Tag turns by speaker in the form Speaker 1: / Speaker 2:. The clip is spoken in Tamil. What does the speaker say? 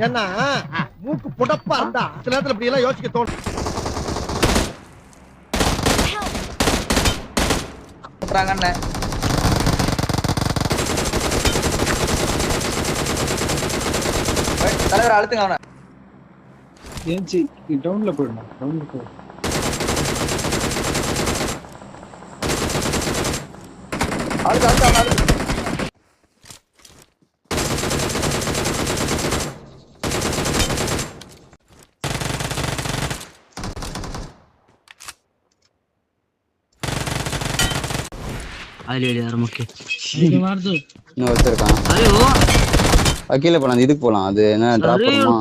Speaker 1: ஏன்னா மூக்கு புடப்பா இருந்தா சில நேரத்துல இப்படி எல்லாம் யோசிக்க தோணும்.
Speaker 2: போறாங்கண்ணே. தலைவர் அழுத்துங்க அவனை.
Speaker 3: ஏஞ்சி டவுன்ல போயிடணும். டவுன்ல போய்
Speaker 2: அழுத்து அழுத்து அவனை அழுத்து.
Speaker 4: கீழே போலாம், இதுக்கு போலாம். அது என்ன டிராப் பண்ணுமா?